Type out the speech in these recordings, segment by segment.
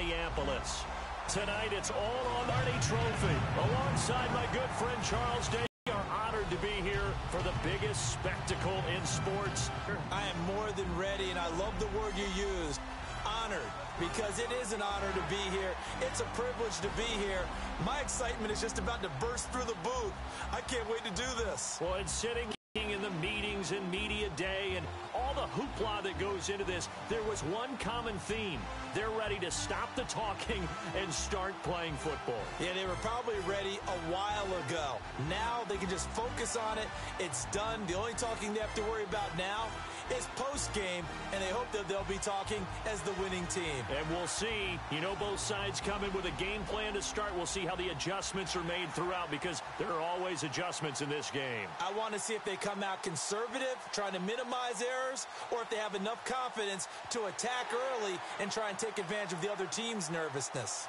Minneapolis. Tonight, it's all on Arnie Trophy. Alongside my good friend Charles Day, we are honored to be here for the biggest spectacle in sports. I am more than ready, and I love the word you used, honored, because it is an honor to be here. It's a privilege to be here. My excitement is just about to burst through the booth. I can't wait to do this. Well, it's sitting in the meetings and media day and all the hoopla that goes into this, there was one common theme. They're ready to stop the talking and start playing football. Yeah, they were probably ready a while ago. Now they can just focus on it. It's done. The only talking they have to worry about now is post-game, and they hope that they'll be talking as the winning team. And we'll see. You know, both sides come in with a game plan to start. We'll see how the adjustments are made throughout, because there are always adjustments in this game. I want to see if they come out conservative, trying to minimize errors, or if they have enough confidence to attack early and try and take advantage of the other team's nervousness.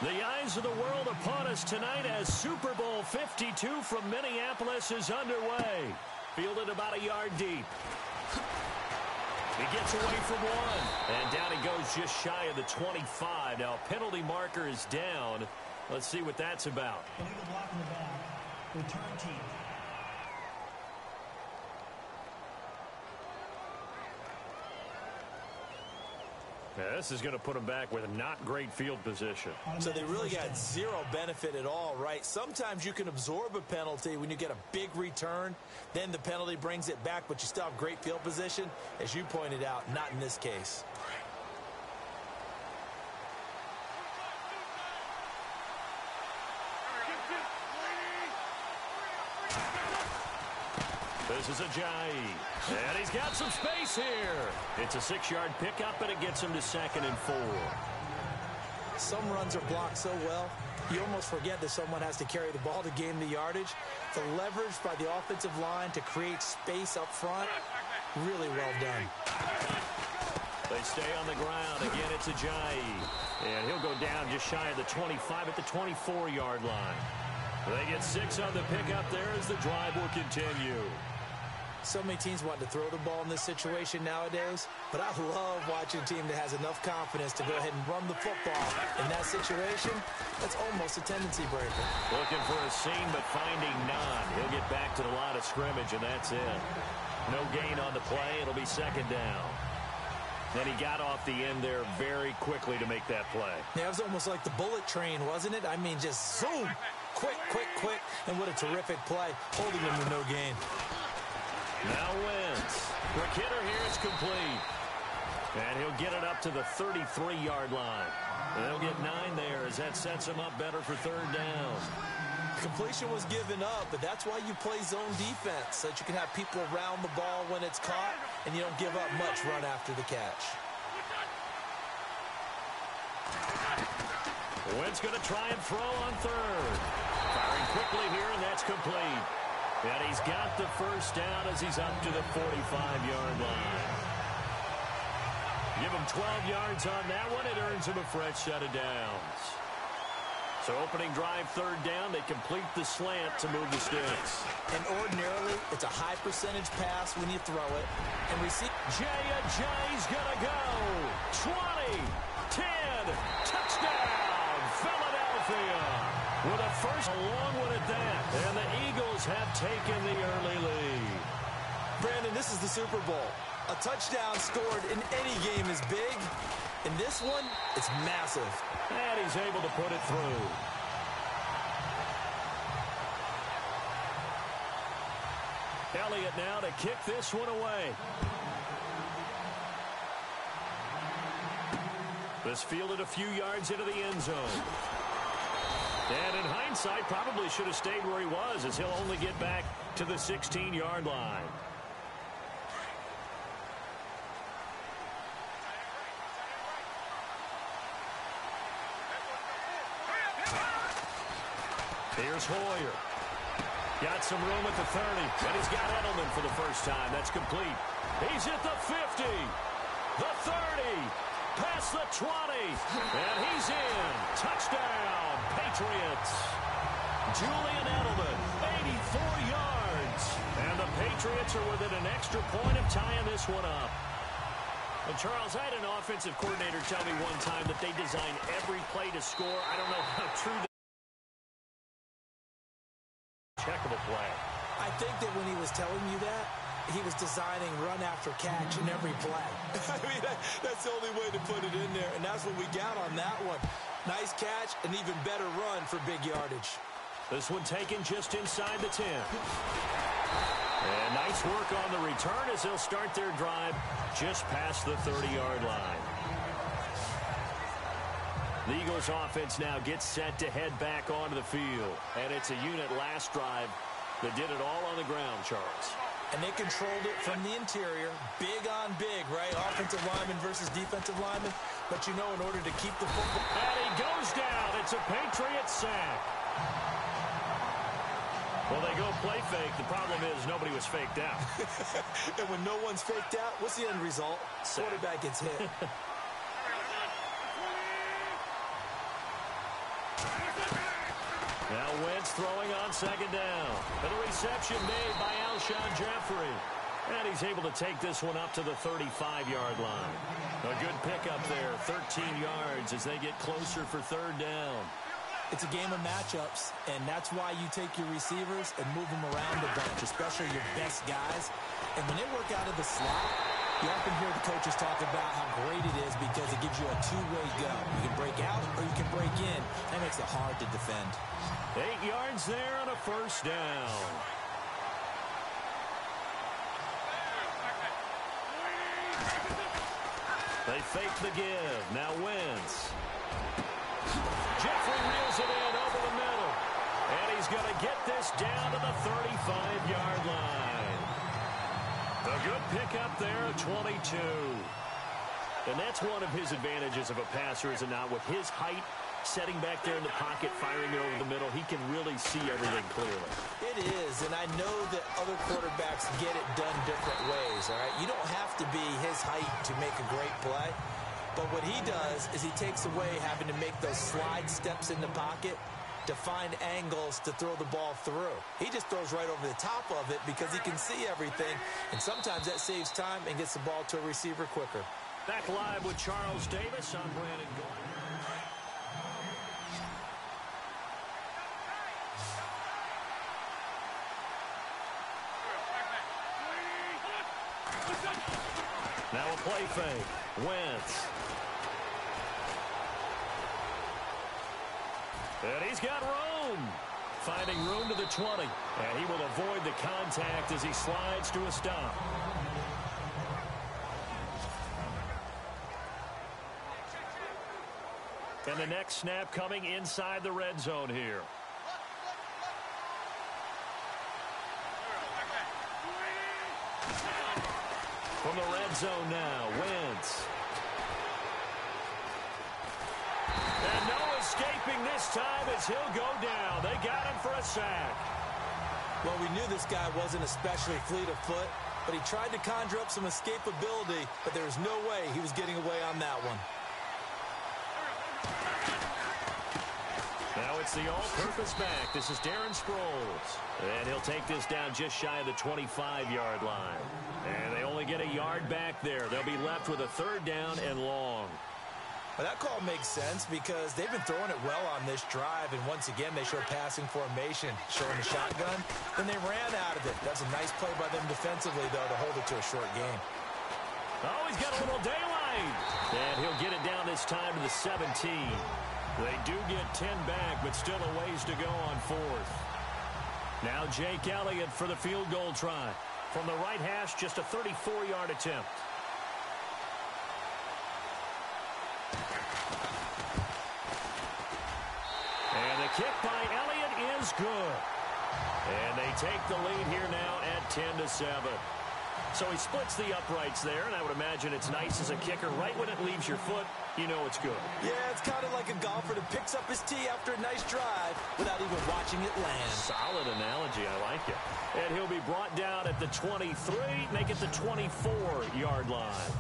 The eyes of the world upon us tonight as Super Bowl 52 from Minneapolis is underway. Fielded about a yard deep. He gets away from one. And down he goes just shy of the 25. Now, penalty marker is down. Let's see what that's about. Illegal block in the back. Return team. Yeah, this is going to put them back with not great field position. So they really got zero benefit at all, right? Sometimes you can absorb a penalty when you get a big return. Then the penalty brings it back, but you still have great field position. As you pointed out, not in this case. This is Ajayi. And he's got some space here. It's a 6-yard pickup, and it gets him to 2nd and 4. Some runs are blocked so well, you almost forget that someone has to carry the ball to gain the yardage. The leverage by the offensive line to create space up front, really well done. They stay on the ground. Again, it's Ajayi. And he'll go down just shy of the 25 at the 24-yard line. They get 6 on the pickup there as the drive will continue. So many teams want to throw the ball in this situation nowadays, but I love watching a team that has enough confidence to go ahead and run the football. In that situation, that's almost a tendency breaker. Looking for a seam, but finding none. He'll get back to the line of scrimmage, and that's it. No gain on the play. It'll be 2nd down. Then he got off the end there very quickly to make that play. Yeah, it was almost like the bullet train, wasn't it? I mean, just zoom. Quick, quick, quick. And what a terrific play, holding him with no gain. Now Wentz. Quick hitter here is complete. And he'll get it up to the 33-yard line. And they'll get 9 there as that sets him up better for 3rd down. Completion was given up, but that's why you play zone defense, so that you can have people around the ball when it's caught, and you don't give up much run after the catch. Wentz going to try and throw on 3rd. Firing quickly here, and that's complete. And he's got the 1st down as he's up to the 45-yard line. Give him 12 yards on that one. It earns him a fresh set of downs. So opening drive, 3rd down. They complete the slant to move the sticks. And ordinarily, it's a high percentage pass when you throw it. And receive. Jay's going to go. 20, 10, touchdown, Philadelphia. With a first, a long one at that. And the Eagles have taken the early lead. Brandon, this is the Super Bowl. A touchdown scored in any game is big. In this one, it's massive. And he's able to put it through. Elliott now to kick this one away. This fielded a few yards into the end zone. And in hindsight, probably should have stayed where he was, as he'll only get back to the 16-yard line. Here's Hoyer. Got some room at the 30, and he's got Edelman for the first time. That's complete. He's at the 50, the 30, past the 20, and he's in. Touchdown, Patriots. Julian Edelman, 84 yards. And the Patriots are within an extra point of tying this one up. And Charles, I had an offensive coordinator tell me one time that they design every play to score. I don't know how true that is. Heck of a play. I think that when he was telling you that, he was designing run after catch in every play. I mean, that's the only way to put it in there, and that's what we got on that one. Nice catch, an even better run for big yardage. This one taken just inside the 10. And nice work on the return as they'll start their drive just past the 30-yard line. The Eagles offense now gets set to head back onto the field. And it's a unit last drive that did it all on the ground, Charles. And they controlled it from the interior, big on big, right? Offensive lineman versus defensive lineman. But you know, in order to keep the football... And he goes down. It's a Patriot sack. Well, they go play fake. The problem is nobody was faked out. And when no one's faked out, what's the end result? Quarterback gets hit. Now Wentz throwing on second down. And the reception made by Alshon Jeffrey. And he's able to take this one up to the 35-yard line. A good pickup there, 13 yards as they get closer for third down. It's a game of matchups, and that's why you take your receivers and move them around a bunch, especially your best guys. And when they work out of the slot, you often hear the coaches talk about how great it is because it gives you a two-way go. You can break out or you can break in. That makes it hard to defend. 8 yards there on a first down. They fake the give. Now Wentz. Jeffrey reels it in over the middle. And he's going to get this down to the 35-yard line. A good pickup there at 22. And that's one of his advantages of a passer, is it not? With his height, setting back there in the pocket, firing it over the middle, he can really see everything clearly. It is, and I know that other quarterbacks get it done different ways, all right? You don't have to be his height to make a great play. But what he does is he takes away having to make those slide steps in the pocket to find angles to throw the ball through. He just throws right over the top of it because he can see everything, and sometimes that saves time and gets the ball to a receiver quicker. Back live with Charles Davis on Brandon Gold. Now a play fake. Wentz. And he's got room. Finding room to the 20. And he will avoid the contact as he slides to a stop. And the next snap coming inside the red zone here. From the red zone now, Wentz. And no escaping this time as he'll go down. They got him for a sack. Well, we knew this guy wasn't especially fleet of foot, but he tried to conjure up some escapability, but there was no way he was getting away on that one. Now it's the all-purpose back. This is Darren Sproles. And he'll take this down just shy of the 25-yard line. And they only get a yard back there. They'll be left with a third down and long. Well, that call makes sense because they've been throwing it well on this drive, and once again they show passing formation, showing the shotgun. Then they ran out of it. That's a nice play by them defensively, though, to hold it to a short game. Oh, he's got a little daylight. And he'll get it down this time to the 17. They do get 10 back, but still a ways to go on fourth. Now Jake Elliott for the field goal try. From the right hash, just a 34-yard attempt. And the kick by Elliott is good. And they take the lead here now at 10-7. So he splits the uprights there, and I would imagine it's nice as a kicker. Right when it leaves your foot, you know it's good. Yeah, it's kind of like a golfer that picks up his tee after a nice drive without even watching it land. Solid analogy. I like it. And he'll be brought down at the 23, make it the 24-yard line.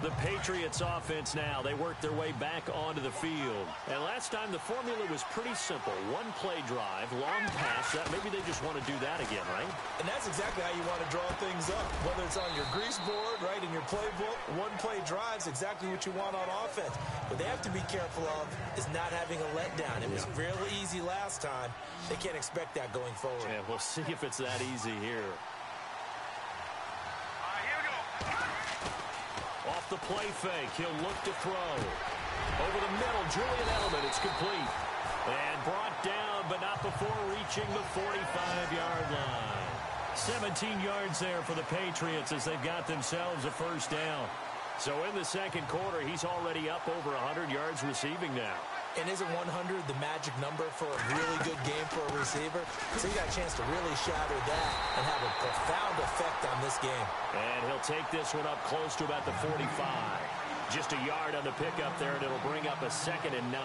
The Patriots offense now, they work their way back onto the field. And last time the formula was pretty simple. One play drive, long pass. Maybe they just want to do that again, right? And that's exactly how you want to draw things up. Whether it's on your grease board, right, in your playbook, one play drive is exactly what you want on offense. What they have to be careful of is not having a letdown. It was real easy last time. They can't expect that going forward. Yeah, we'll see if it's that easy here. Off the play fake, he'll look to throw. Over the middle, Julian Edelman, it's complete. And brought down, but not before reaching the 45-yard line. 17 yards there for the Patriots as they've got themselves a first down. So in the second quarter, he's already up over 100 yards receiving now. And isn't 100 the magic number for a really good game for a receiver? So you got a chance to really shatter that and have a profound effect on this game. And he'll take this one up close to about the 45. Just a yard on the pickup there, and it'll bring up a 2nd and 9.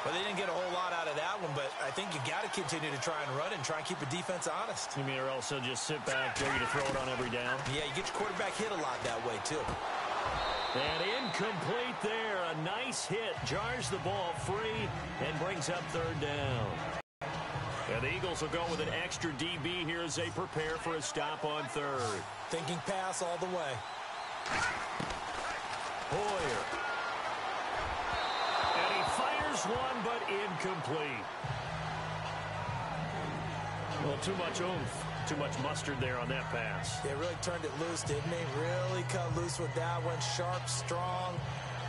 Well, they didn't get a whole lot out of that one, but I think you got to continue to try and run and try and keep the defense honest. You mean or else he'll just sit back, ready to throw it on every down? Yeah, you get your quarterback hit a lot that way, too. And incomplete there. A nice hit. Jars the ball free and brings up 3rd down. And the Eagles will go with an extra DB here as they prepare for a stop on 3rd. Thinking pass all the way. Hoyer. And he fires one, but incomplete. Well, too much oomph. Too much mustard there on that pass. They really turned it loose, didn't they? Really cut loose with that one. Sharp, strong.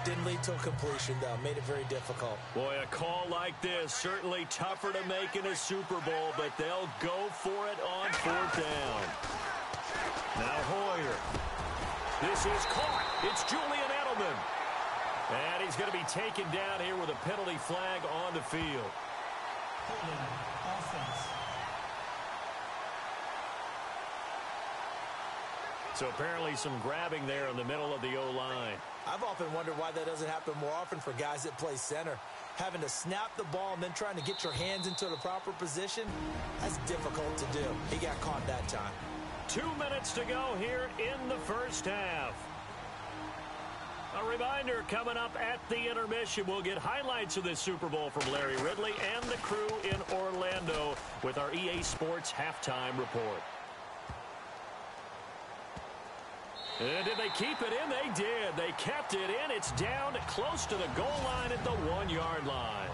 Didn't lead to a completion, though. Made it very difficult. Boy, a call like this, certainly tougher to make in a Super Bowl, but they'll go for it on 4th down. Now Hoyer. This is caught. It's Julian Edelman. And he's going to be taken down here with a penalty flag on the field. Holding offense. So apparently some grabbing there in the middle of the O-line. I've often wondered why that doesn't happen more often for guys that play center. Having to snap the ball and then trying to get your hands into the proper position, that's difficult to do. He got caught that time. 2 minutes to go here in the first half. A reminder, coming up at the intermission, we'll get highlights of this Super Bowl from Larry Ridley and the crew in Orlando with our EA Sports halftime report. And did they keep it in? They did. They kept it in. It's down close to the goal line at the 1-yard line.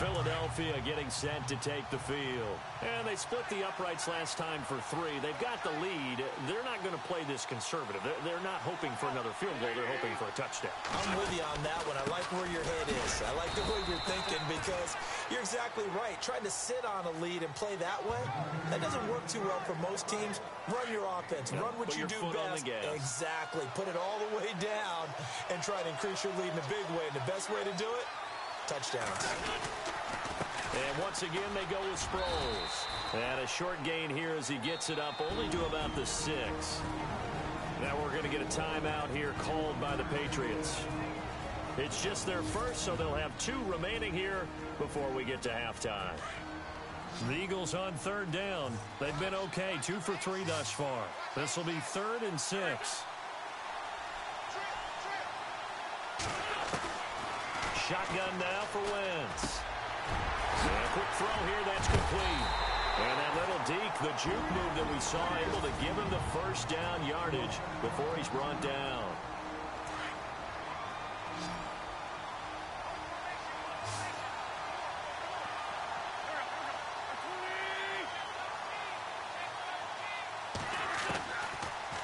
Philadelphia getting set to take the field. And they split the uprights last time for 3. They've got the lead. They're not going to play this conservative. They're not hoping for another field goal. They're hoping for a touchdown. I'm with you on that one. I like where your head is. I like the way you're thinking because you're exactly right. Trying to sit on a lead and play that way, that doesn't work too well for most teams. Run your offense. Run what you do best. Exactly. Put it all the way down and try to increase your lead in a big way. And the best way to do it, touchdowns. And once again, they go with Sproles. And a short gain here as he gets it up only to about the 6. Now we're going to get a timeout here called by the Patriots. It's just their first, so they'll have 2 remaining here before we get to halftime. The Eagles on 3rd down. They've been okay, 2 for 3 thus far. This will be 3rd and 6. Shotgun now for Wentz. And a quick throw here, that's complete. And that little deke, the juke move that we saw, able to give him the first down yardage before he's brought down.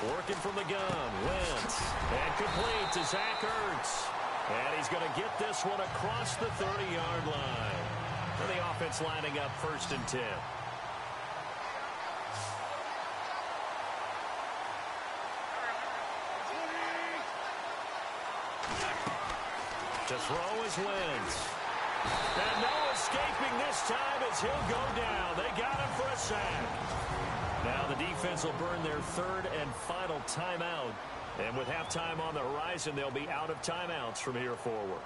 Working from the gun, Wentz. And complete to Zach Ertz. And he's going to get this one across the 30-yard line. And the offense lining up 1st and 10. To throw is Wentz. And no escaping this time as he'll go down. They got him for a sack. Now the defense will burn their third and final timeout. And with halftime on the horizon, they'll be out of timeouts from here forward.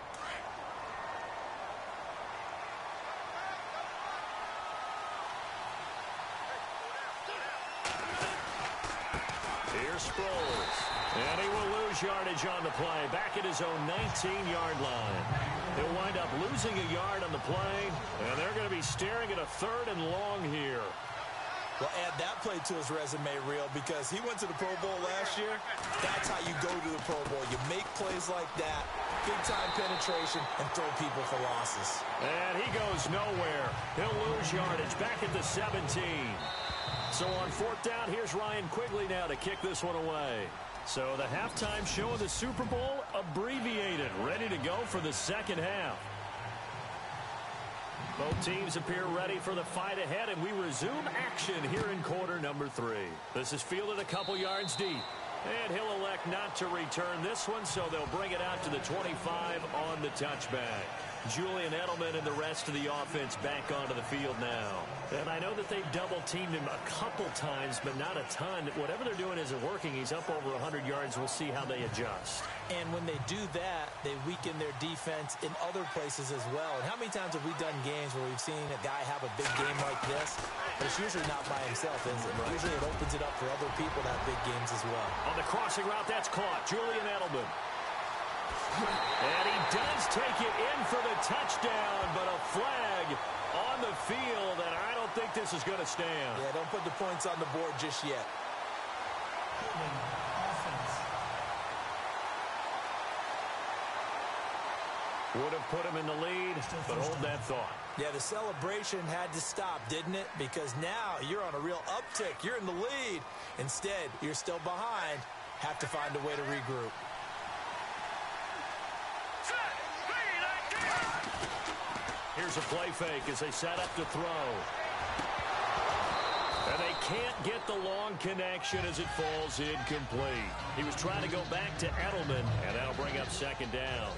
Here's Sproles. And he will lose yardage on the play. Back at his own 19-yard line. He'll wind up losing a yard on the play. And they're going to be staring at a third and long here. Well, add that play to his resume reel because he went to the Pro Bowl last year. That's how you go to the Pro Bowl. You make plays like that, big-time penetration, and throw people for losses. And he goes nowhere. He'll lose yardage back at the 17. So on fourth down, here's Ryan Quigley now to kick this one away. So the halftime show of the Super Bowl abbreviated, ready to go for the second half. Both teams appear ready for the fight ahead, and we resume action here in quarter number 3. This is fielded a couple yards deep. And he'll elect not to return this one, so they'll bring it out to the 25 on the touchback. Julian Edelman and the rest of the offense back onto the field now. And I know that they've double-teamed him a couple times, but not a ton. Whatever they're doing isn't working. He's up over 100 yards. We'll see how they adjust. And when they do that, they weaken their defense in other places as well. And how many times have we done games where we've seen a guy have a big game like this? But it's usually not by himself, is it? Right. Usually it opens it up for other people to have big games as well. On the crossing route, that's caught. Julian Edelman. And he does take it in for the touchdown, but a flag on the field, and I don't think this is going to stand. Yeah, don't put the points on the board just yet. Offense. Would have put him in the lead, but hold that thought. Yeah, the celebration had to stop, didn't it? Because now you're on a real uptick. You're in the lead. Instead, you're still behind. Have to find a way to regroup. Here's a play fake as they set up to throw. And they can't get the long connection as it falls incomplete. He was trying to go back to Edelman, and that'll bring up second down.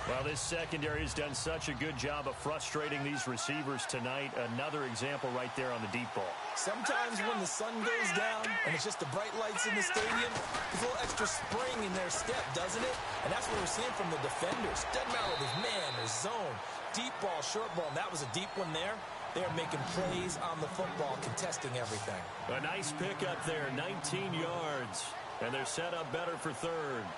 Well, this secondary has done such a good job of frustrating these receivers tonight. Another example right there on the deep ball. Sometimes when the sun goes down and it's just the bright lights in the stadium, there's a little extra spring in their step, doesn't it? And that's what we're seeing from the defenders. Doesn't matter whether it's man or zone, deep ball, short ball, and that was a deep one there. They're making plays on the football, contesting everything. A nice pickup there, 19 yards. And they're set up better for third.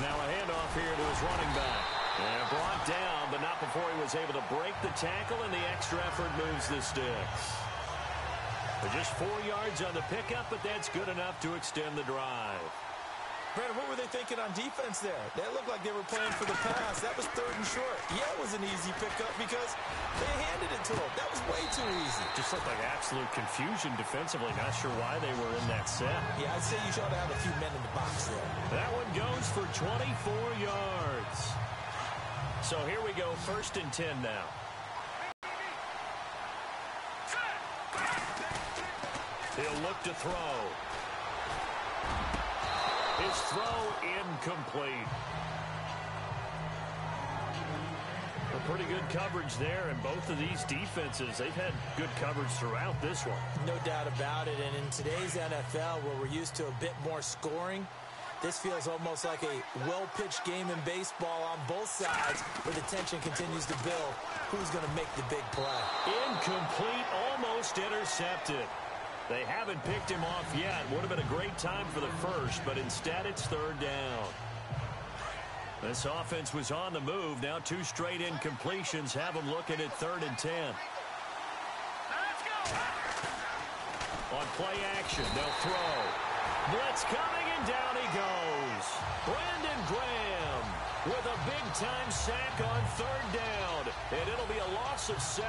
Now a handoff here to his running back. And brought down, but not before he was able to break the tackle, and the extra effort moves the sticks. They're just 4 yards on the pickup, but that's good enough to extend the drive. Brandon, what were they thinking on defense there? They looked like they were playing for the pass. That was third and short. Yeah, it was an easy pickup because they handed it to him. That was way too easy. Just looked like absolute confusion defensively. Not sure why they were in that set. Yeah, I'd say you should have a few men in the box there. That one goes for 24 yards. So here we go, 1st and 10 now. He'll look to throw. His throw incomplete. A pretty good coverage there, and both of these defenses, they've had good coverage throughout this one. No doubt about it, and in today's NFL, where we're used to a bit more scoring, this feels almost like a well-pitched game in baseball on both sides, where the tension continues to build. Who's going to make the big play? Incomplete, almost intercepted. They haven't picked him off yet. Would have been a great time for the first, but instead it's third down. This offense was on the move. Now 2 straight incompletions have them looking at 3rd and 10. On play action, they'll throw. Blitz coming, and down he goes. Brandon Graham with a big-time sack on 3rd down, and it'll be a loss of 7.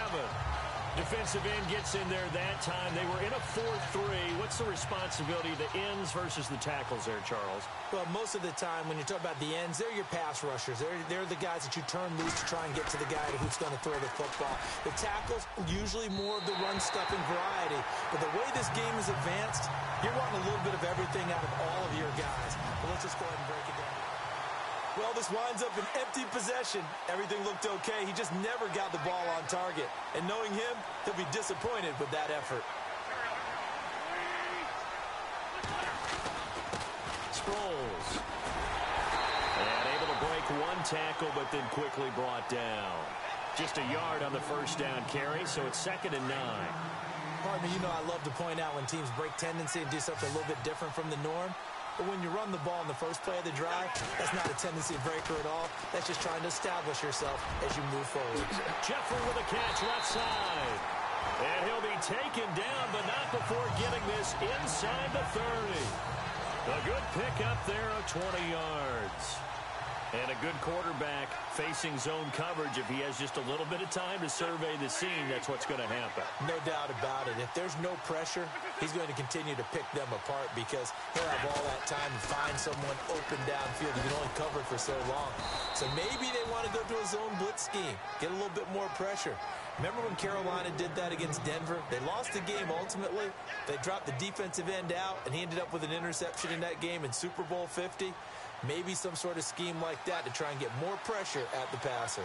Defensive end gets in there that time. They were in a 4-3. What's the responsibility of the ends versus the tackles there, Charles? Well, most of the time when you talk about the ends, they're your pass rushers. They're the guys that you turn loose to try and get to the guy who's going to throw the football. The tackles, usually more of the run-stuffing variety. But the way this game is advanced, you're wanting a little bit of everything out of all of your guys. But let's just go ahead and break it down. Well, this winds up an empty possession. Everything looked okay. He just never got the ball on target. And knowing him, he'll be disappointed with that effort. Sproles. And able to break one tackle, but then quickly brought down. Just a yard on the first down carry, so it's 2nd and 9. Partner, you know I love to point out when teams break tendency and do something a little bit different from the norm. But when you run the ball in the first play of the drive, that's not a tendency breaker at all. That's just trying to establish yourself as you move forward. Jeffrey with a catch left side. And he'll be taken down, but not before getting this inside the 30. A good pickup there of 20 yards. And a good quarterback facing zone coverage. If he has just a little bit of time to survey the scene, that's what's going to happen. No doubt about it. If there's no pressure, he's going to continue to pick them apart because he'll have all that time to find someone open downfield. He can only cover for so long. So maybe they want to go to a zone blitz scheme, get a little bit more pressure. Remember when Carolina did that against Denver? They lost the game ultimately. They dropped the defensive end out, and he ended up with an interception in that game in Super Bowl 50. Maybe some sort of scheme like that to try and get more pressure at the passer.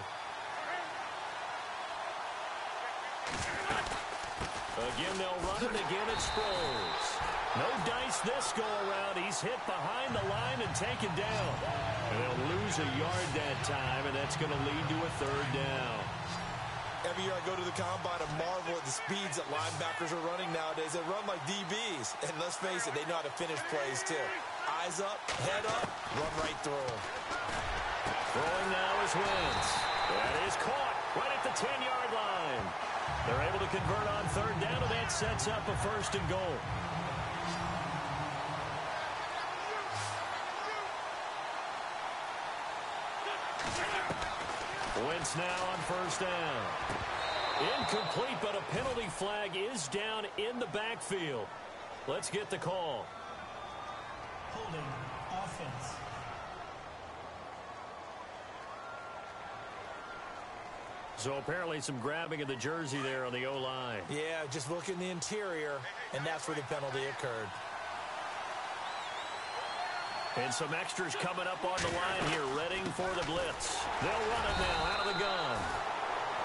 Again, they'll run it again at Sproles. No dice this go-around. He's hit behind the line and taken down. And they'll lose a yard that time, and that's going to lead to a 3rd down. Every year I go to the combine and marvel at the speeds that linebackers are running nowadays. They run like DBs. And let's face it, they know how to finish plays too. Eyes up, head up, run right through them. Throwing now is Wentz. That is caught right at the 10-yard line. They're able to convert on 3rd down, and that sets up a 1st and goal. Wentz now on 1st down. Incomplete, but a penalty flag is down in the backfield. Let's get the call. Holding offense. So apparently some grabbing of the jersey there on the O-line. Yeah, just look in the interior, and that's where the penalty occurred. And some extras coming up on the line here, ready for the blitz. They'll run it now out of the gun.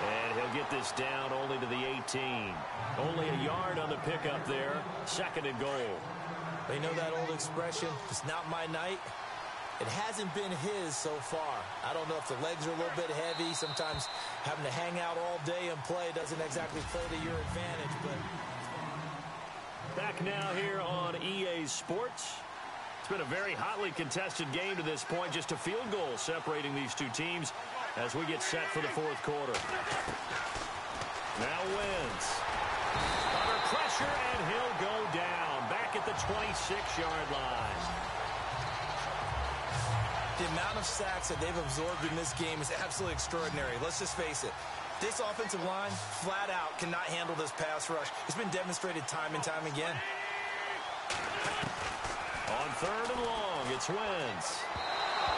And he'll get this down only to the 18. Only a yard on the pickup there. 2nd and goal. They know that old expression, it's not my night. It hasn't been his so far. I don't know if the legs are a little bit heavy. Sometimes having to hang out all day and play doesn't exactly play to your advantage. But back now here on EA Sports. It's been a very hotly contested game to this point. Just a field goal separating these two teams as we get set for the 4th quarter. Now Wentz. Under pressure, and he'll go down. Back at the 26-yard line. the amount of sacks that they've absorbed in this game is absolutely extraordinary. Let's just face it. This offensive line, flat out, cannot handle this pass rush. It's been demonstrated time and time again. On 3rd and long, it's Wentz.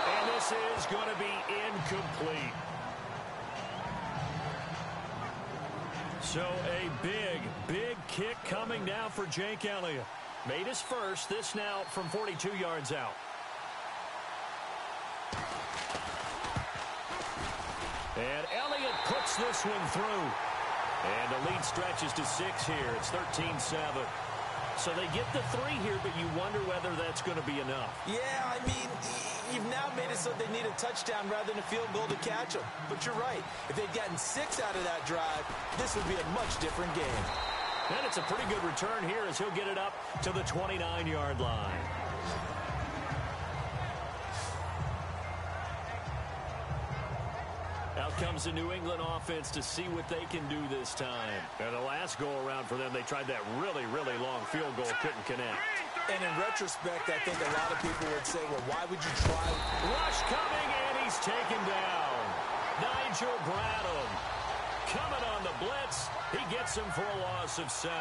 And this is going to be incomplete. So a big kick coming now for Jake Elliott. Made his first, this now from 42 yards out. And Elliott puts this one through. And the lead stretches to 6 here. It's 13-7. So they get the 3 here, but you wonder whether that's going to be enough. Yeah, I mean, you've now made it so they need a touchdown rather than a field goal to catch them. But you're right. If they'd gotten 6 out of that drive, this would be a much different game. And it's a pretty good return here as he'll get it up to the 29-yard line. Out comes the New England offense to see what they can do this time. And the last go-around for them, they tried that really long field goal, couldn't connect. And in retrospect, I think a lot of people would say, well, why would you try? Rush coming, and he's taken down. Nigel Bradham. Coming on the blitz. He gets him for a loss of 7.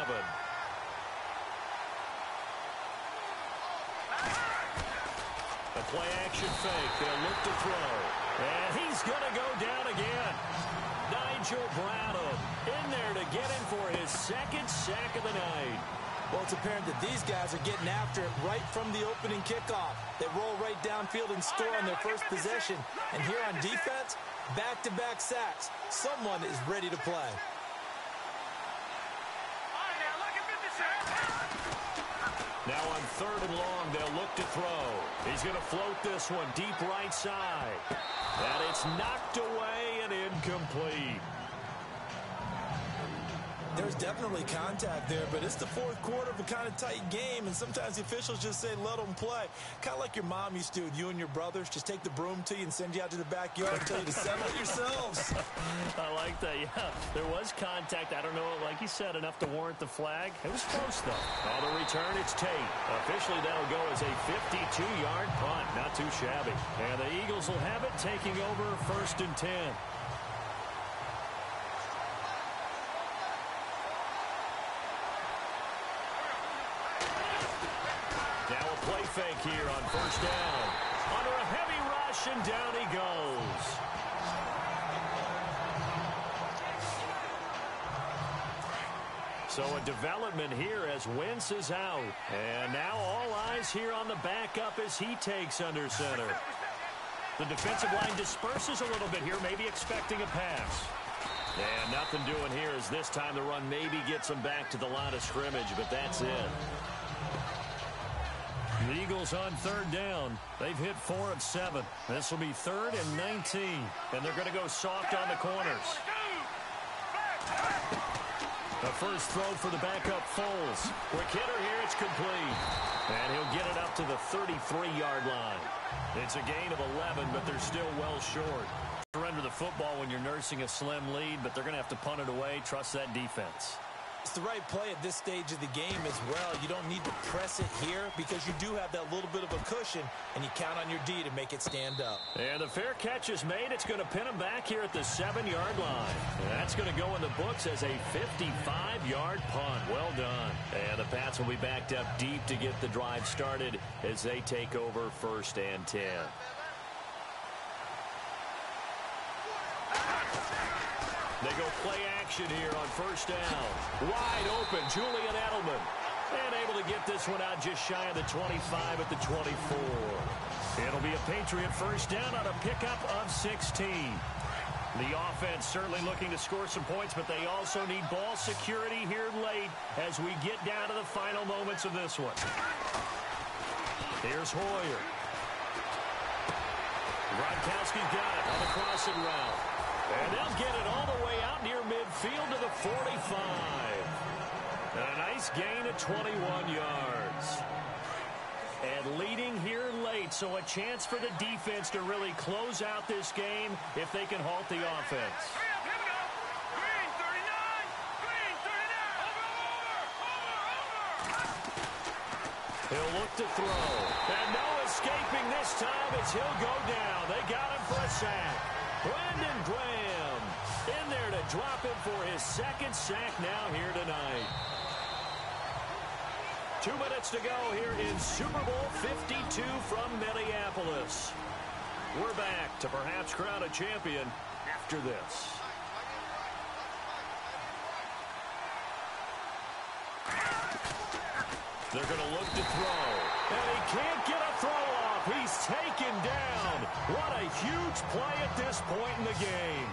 A play-action fake. They'll look to throw. And he's going to go down again. Nigel Bradham in there to get him for his second sack of the night. Well, it's apparent that these guys are getting after it right from the opening kickoff. They roll right downfield and score on their first possession. And here on defense, back-to-back sacks. Someone is ready to play. Now on 3rd and long, they'll look to throw. He's going to float this one deep right side. And it's knocked away and incomplete. There's definitely contact there, but it's the 4th quarter of a kind of tight game, and sometimes the officials just say, let them play. Kind of like your mom used to with you and your brothers. Just take the broom to you and send you out to the backyard and tell you to settle it yourselves. I like that, yeah. There was contact. I don't know, like you said, enough to warrant the flag. It was close, though. On the return, it's Tate. Officially, that'll go as a 52-yard punt. Not too shabby. And the Eagles will have it, taking over 1st and 10. Play fake here on 1st down. Under a heavy rush, and down he goes. So a development here as Wentz is out. And now all eyes here on the backup as he takes under center. The defensive line disperses a little bit here, maybe expecting a pass. And nothing doing here as this time the run maybe gets them back to the line of scrimmage, but that's it. The Eagles on 3rd down. They've hit 4 of 7. This will be 3rd and 19. And they're going to go soft on the corners. The first throw for the backup Foles. Quick hitter here. It's complete. And he'll get it up to the 33-yard line. It's a gain of 11, but they're still well short. Surrender the football when you're nursing a slim lead, but they're going to have to punt it away. Trust that defense. It's the right play at this stage of the game as well. You don't need to press it here because you do have that little bit of a cushion, and you count on your D to make it stand up. And the fair catch is made. It's going to pin him back here at the 7-yard line. And that's going to go in the books as a 55-yard punt. Well done. And the Pats will be backed up deep to get the drive started as they take over 1st and 10. They go play action here on 1st down. Wide open, Julian Edelman. And able to get this one out just shy of the 25 at the 24. It'll be a Patriot 1st down on a pickup of 16. The offense certainly looking to score some points, but they also need ball security here late as we get down to the final moments of this one. Here's Hoyer. Gronkowski's got it on the crossing route. And they'll get it all the way out near midfield to the 45. And a nice gain of 21 yards. And leading here late, so a chance for the defense to really close out this game if they can halt the offense. He'll look to throw. And no escaping this time as he'll go down. They got him for a sack. Brandon Graham in there to drop him for his 2nd sack now here tonight. 2 minutes to go here in Super Bowl 52 from Minneapolis. We're back to perhaps crown a champion after this. They're going to look to throw. And he can't get a throw off. He's taken down. What a huge play at this point in the game.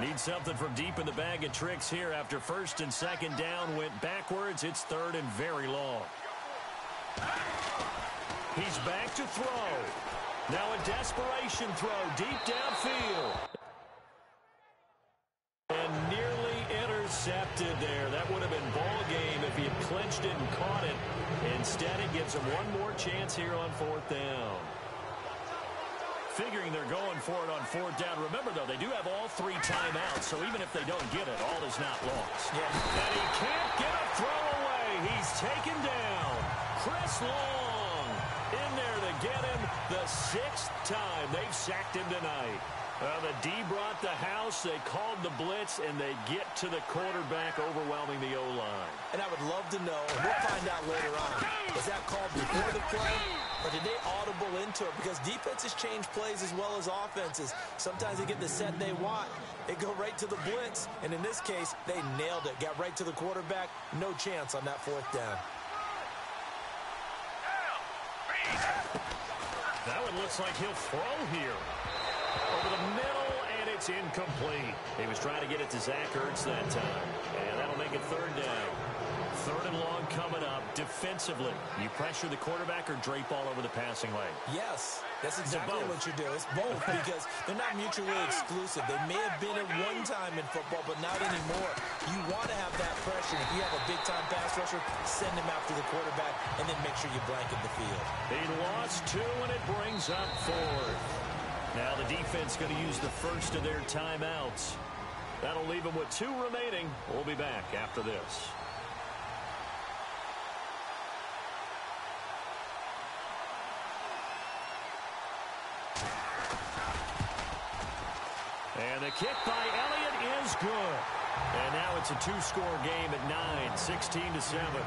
Need something from deep in the bag of tricks here after 1st and 2nd down went backwards. It's 3rd and very long. He's back to throw. Now a desperation throw deep downfield. And nearly intercepted there. That would have been ball game if he had clinched it and caught it. Instead, it gives him one more chance here on 4th down. Figuring they're going for it on 4th down. Remember, though, they do have all 3 timeouts, so even if they don't get it, all is not lost. Yeah. And he can't get a throw away. He's taken down. Chris Long get him the 6th time they've sacked him tonight. The D brought the house. They called the blitz, and they get to the quarterback, overwhelming the O-line. And I would love to know, and we'll find out later on, was that called before the play, or did they audible into it? Because defenses change plays as well as offenses. Sometimes they get the set they want. They go right to the blitz, and in this case, they nailed it. Got right to the quarterback. No chance on that 4th down. That one looks like he'll throw here. Over the middle, and it's incomplete. He was trying to get it to Zach Ertz that time, and that'll make it 3rd down. 3rd and long coming up. Defensively, you pressure the quarterback or drape all over the passing lane? Yes, that's exactly what you do. It's both because they're not mutually exclusive. They may have been at one time in football, but not anymore. You want to have that pressure. If you have a big-time pass rusher, send him after the quarterback, and then make sure you blanket the field. He lost 2, and it brings up 4th. Now the defense going to use the first of their timeouts. That'll leave them with 2 remaining. We'll be back after this. And the kick by Elliott is good. And now it's a 2-score game at 9, 16-7.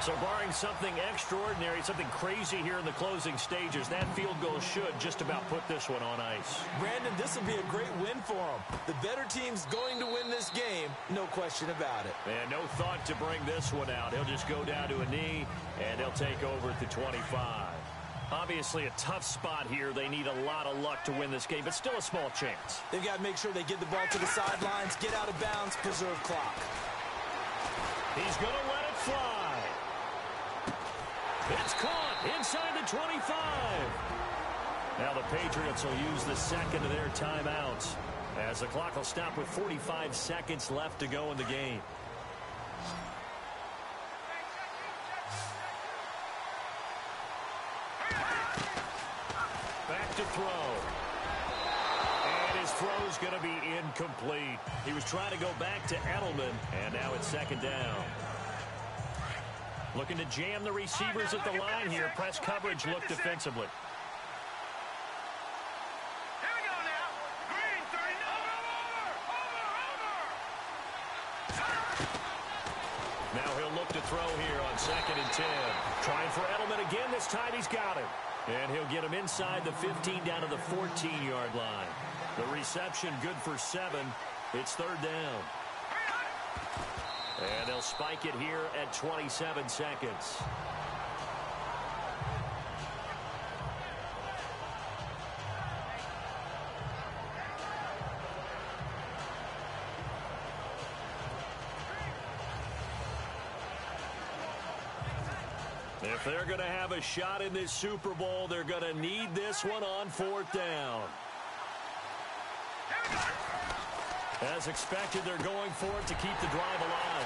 So barring something extraordinary, something crazy here in the closing stages, that field goal should just about put this one on ice. Brandon, this will be a great win for them. The better team's going to win this game, no question about it. And no thought to bring this one out. He'll just go down to a knee, and he'll take over at the 25. Obviously a tough spot here. They need a lot of luck to win this game, but still a small chance. They've got to make sure they get the ball to the sidelines, get out of bounds, preserve clock. He's going to let it fly. It's caught inside the 25. Now the Patriots will use the 2nd of their timeouts as the clock will stop with 45 seconds left to go in the game. Back to throw. And his throw's going to be incomplete. He was trying to go back to Edelman, and now it's 2nd down. Looking to jam the receivers at the line here. Press coverage look defensively. Here we go now. Green, 30. Over. Now he'll look to throw here on 2nd and 10. Trying for Edelman again. This time he's got him. And he'll get him inside the 15 down to the 14-yard line. The reception good for 7. It's 3rd down. And they'll spike it here at 27 seconds. If they're going to have a shot in this Super Bowl, they're going to need this one on 4th down. As expected, they're going for it to keep the drive alive.